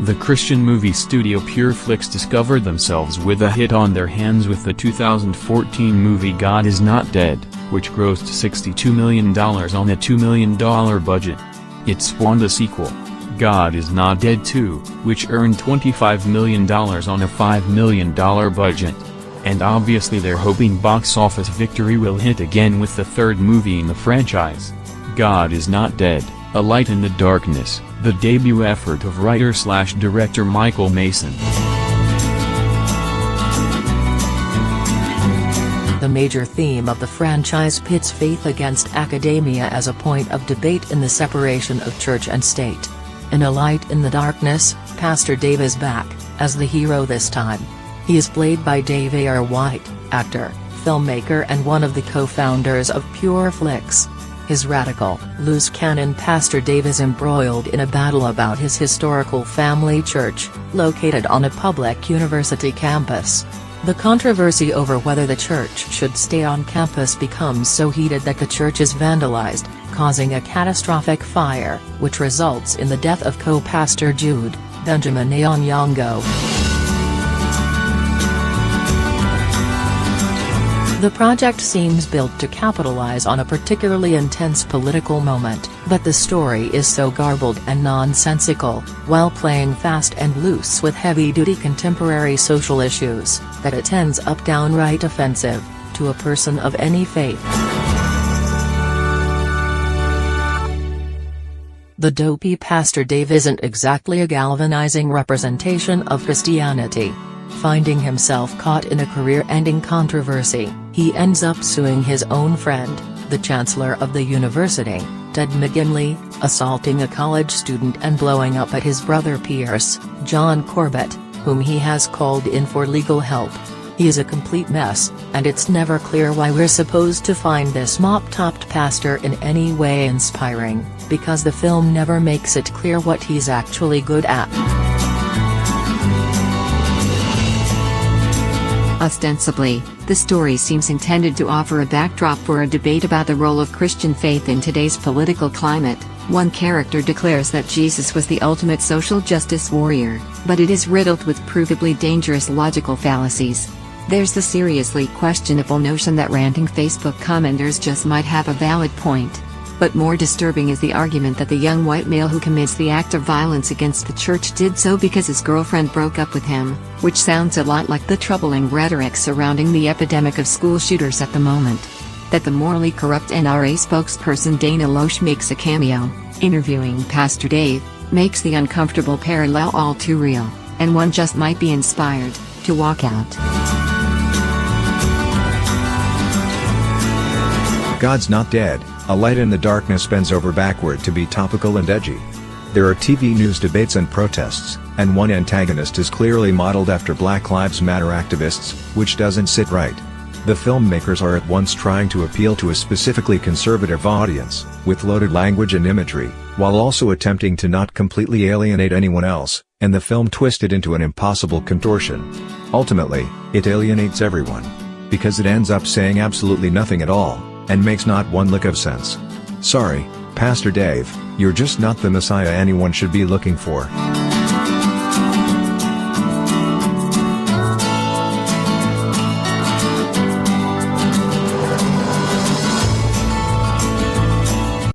The Christian movie studio Pureflix discovered themselves with a hit on their hands with the 2014 movie God Is Not Dead, which grossed $62 million on a $2 million budget. It spawned a sequel, God Is Not Dead 2, which earned $25 million on a $5 million budget. And obviously they're hoping box office victory will hit again with the third movie in the franchise, God Is Not Dead, A Light in the Darkness, the debut effort of writer/director Michael Mason. The major theme of the franchise pits faith against academia as a point of debate in the separation of church and state. In A Light in the Darkness, Pastor Dave is back, as the hero this time. He is played by Dave A.R. White, actor, filmmaker and one of the co-founders of Pureflix. His radical, loose cannon Pastor Dave is embroiled in a battle about his historical family church, located on a public university campus. The controversy over whether the church should stay on campus becomes so heated that the church is vandalized, causing a catastrophic fire, which results in the death of co-pastor Jude, Benjamin Nyong'o. The project seems built to capitalize on a particularly intense political moment, but the story is so garbled and nonsensical, while playing fast and loose with heavy-duty contemporary social issues, that it ends up downright offensive to a person of any faith. The dopey Pastor Dave isn't exactly a galvanizing representation of Christianity. Finding himself caught in a career-ending controversy, he ends up suing his own friend, the chancellor of the university, Ted McGinley, assaulting a college student and blowing up at his brother Pierce, John Corbett, whom he has called in for legal help. He is a complete mess, and it's never clear why we're supposed to find this mop-topped pastor in any way inspiring, because the film never makes it clear what he's actually good at. Ostensibly, the story seems intended to offer a backdrop for a debate about the role of Christian faith in today's political climate. One character declares that Jesus was the ultimate social justice warrior, but it is riddled with provably dangerous logical fallacies. There's the seriously questionable notion that ranting Facebook commenters just might have a valid point. But more disturbing is the argument that the young white male who commits the act of violence against the church did so because his girlfriend broke up with him, which sounds a lot like the troubling rhetoric surrounding the epidemic of school shooters at the moment. That the morally corrupt NRA spokesperson Dana Loesch makes a cameo, interviewing Pastor Dave, makes the uncomfortable parallel all too real, and one just might be inspired to walk out. God's Not Dead, A Light in the Darkness bends over backward to be topical and edgy. There are TV news debates and protests, and one antagonist is clearly modeled after Black Lives Matter activists, which doesn't sit right. The filmmakers are at once trying to appeal to a specifically conservative audience, with loaded language and imagery, while also attempting to not completely alienate anyone else, and the film twisted into an impossible contortion. Ultimately, it alienates everyone. Because it ends up saying absolutely nothing at all, and makes not one lick of sense. Sorry, Pastor Dave, you're just not the Messiah anyone should be looking for.